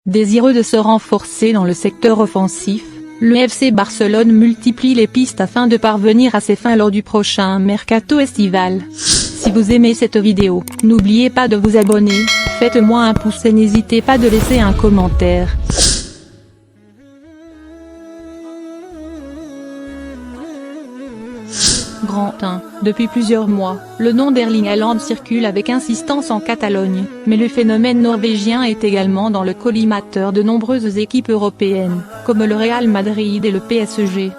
Désireux de se renforcer dans le secteur offensif, le FC Barcelone multiplie les pistes afin de parvenir à ses fins lors du prochain mercato estival. Si vous aimez cette vidéo, n'oubliez pas de vous abonner, faites-moi un pouce et n'hésitez pas de laisser un commentaire. Grand 1. Depuis plusieurs mois, le nom d'Erling Haaland circule avec insistance en Catalogne, mais le phénomène norvégien est également dans le collimateur de nombreuses équipes européennes, comme le Real Madrid et le PSG.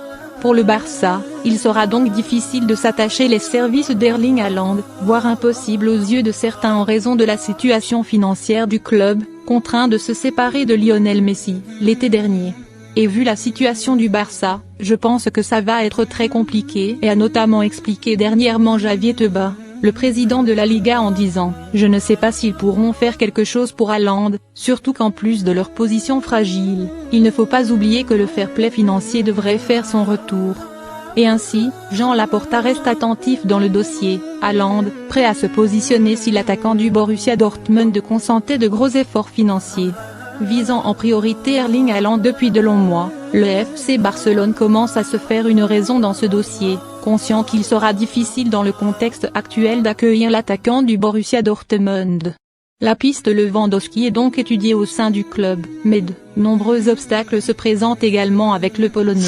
Pour le Barça, il sera donc difficile de s'attacher les services d'Erling Haaland, voire impossible aux yeux de certains en raison de la situation financière du club, contraint de se séparer de Lionel Messi, l'été dernier. Et vu la situation du Barça, je pense que ça va être très compliqué, et a notamment expliqué dernièrement Javier Tebas, le président de la Liga, en disant « Je ne sais pas s'ils pourront faire quelque chose pour Haaland, surtout qu'en plus de leur position fragile, il ne faut pas oublier que le fair-play financier devrait faire son retour. » Et ainsi, Jean Laporta reste attentif dans le dossier Haaland, prêt à se positionner si l'attaquant du Borussia Dortmund consentait de gros efforts financiers. Visant en priorité Erling Haaland depuis de longs mois, le FC Barcelone commence à se faire une raison dans ce dossier, conscient qu'il sera difficile dans le contexte actuel d'accueillir l'attaquant du Borussia Dortmund. La piste Lewandowski est donc étudiée au sein du club, mais de nombreux obstacles se présentent également avec le Polonais.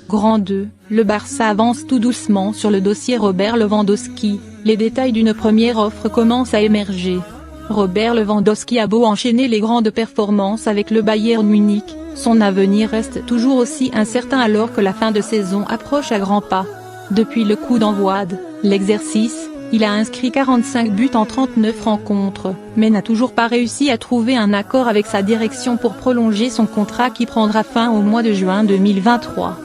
Grand 2, le Barça avance tout doucement sur le dossier Robert Lewandowski, les détails d'une première offre commencent à émerger. Robert Lewandowski a beau enchaîner les grandes performances avec le Bayern Munich, son avenir reste toujours aussi incertain alors que la fin de saison approche à grands pas. Depuis le coup d'envoi de l'exercice, il a inscrit 45 buts en 39 rencontres, mais n'a toujours pas réussi à trouver un accord avec sa direction pour prolonger son contrat qui prendra fin au mois de juin 2023.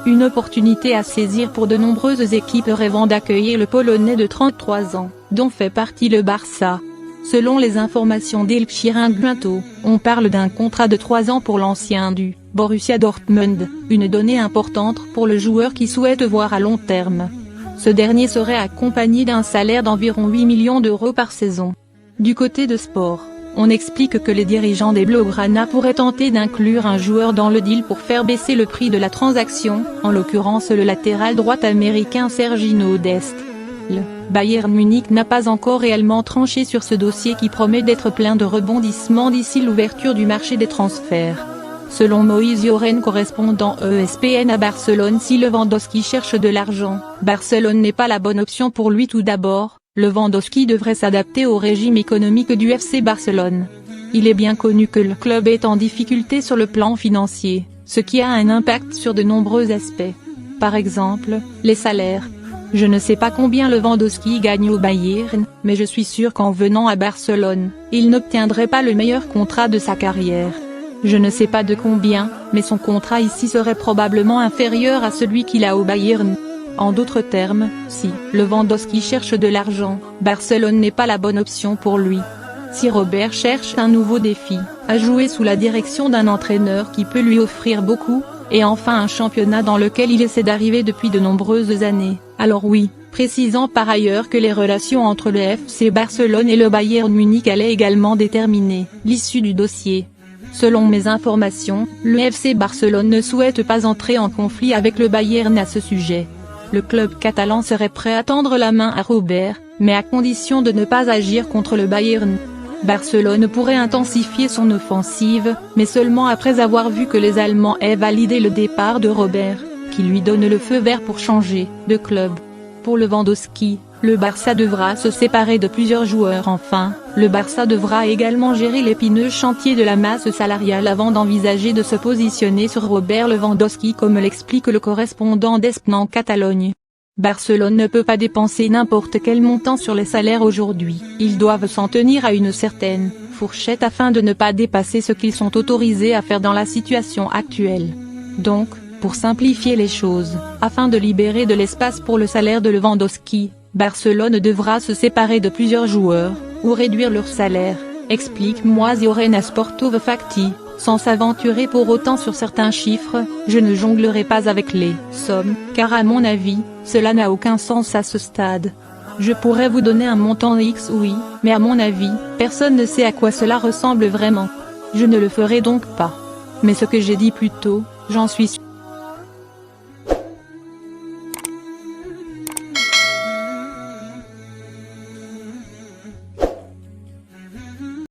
Une opportunité à saisir pour de nombreuses équipes rêvant d'accueillir le Polonais de 33 ans, dont fait partie le Barça. Selon les informations d'El Chiringuito, on parle d'un contrat de 3 ans pour l'ancien du Borussia Dortmund, une donnée importante pour le joueur qui souhaite voir à long terme. Ce dernier serait accompagné d'un salaire d'environ 8 millions d'euros par saison. Du côté de Sport, on explique que les dirigeants des Blaugrana pourraient tenter d'inclure un joueur dans le deal pour faire baisser le prix de la transaction, en l'occurrence le latéral droit américain Sergiño Dest. Le Bayern Munich n'a pas encore réellement tranché sur ce dossier qui promet d'être plein de rebondissements d'ici l'ouverture du marché des transferts. Selon Moïse Lloren, correspondant ESPN à Barcelone, si Lewandowski cherche de l'argent, Barcelone n'est pas la bonne option pour lui. Tout d'abord, Lewandowski devrait s'adapter au régime économique du FC Barcelone. Il est bien connu que le club est en difficulté sur le plan financier, ce qui a un impact sur de nombreux aspects. Par exemple, les salaires. Je ne sais pas combien Lewandowski gagne au Bayern, mais je suis sûr qu'en venant à Barcelone, il n'obtiendrait pas le meilleur contrat de sa carrière. Je ne sais pas de combien, mais son contrat ici serait probablement inférieur à celui qu'il a au Bayern. En d'autres termes, si Lewandowski cherche de l'argent, Barcelone n'est pas la bonne option pour lui. Si Robert cherche un nouveau défi, à jouer sous la direction d'un entraîneur qui peut lui offrir beaucoup, et enfin un championnat dans lequel il essaie d'arriver depuis de nombreuses années, alors oui, précisant par ailleurs que les relations entre le FC Barcelone et le Bayern Munich allaient également déterminer l'issue du dossier. Selon mes informations, le FC Barcelone ne souhaite pas entrer en conflit avec le Bayern à ce sujet. Le club catalan serait prêt à tendre la main à Robert, mais à condition de ne pas agir contre le Bayern. Barcelone pourrait intensifier son offensive, mais seulement après avoir vu que les Allemands aient validé le départ de Robert, qui lui donne le feu vert pour changer de club. Pour Lewandowski, le Barça devra se séparer de plusieurs joueurs. Enfin, le Barça devra également gérer l'épineux chantier de la masse salariale avant d'envisager de se positionner sur Robert Lewandowski, comme l'explique le correspondant d'ESPN en Catalogne. Barcelone ne peut pas dépenser n'importe quel montant sur les salaires aujourd'hui, ils doivent s'en tenir à une certaine fourchette afin de ne pas dépasser ce qu'ils sont autorisés à faire dans la situation actuelle. Donc, pour simplifier les choses, afin de libérer de l'espace pour le salaire de Lewandowski, Barcelone devra se séparer de plusieurs joueurs, ou réduire leur salaire, explique Moïse Lloren à Sportove Facti. Sans s'aventurer pour autant sur certains chiffres, je ne jonglerai pas avec les sommes, car à mon avis, cela n'a aucun sens à ce stade. Je pourrais vous donner un montant X oui, mais à mon avis, personne ne sait à quoi cela ressemble vraiment. Je ne le ferai donc pas. Mais ce que j'ai dit plus tôt, j'en suis sûr.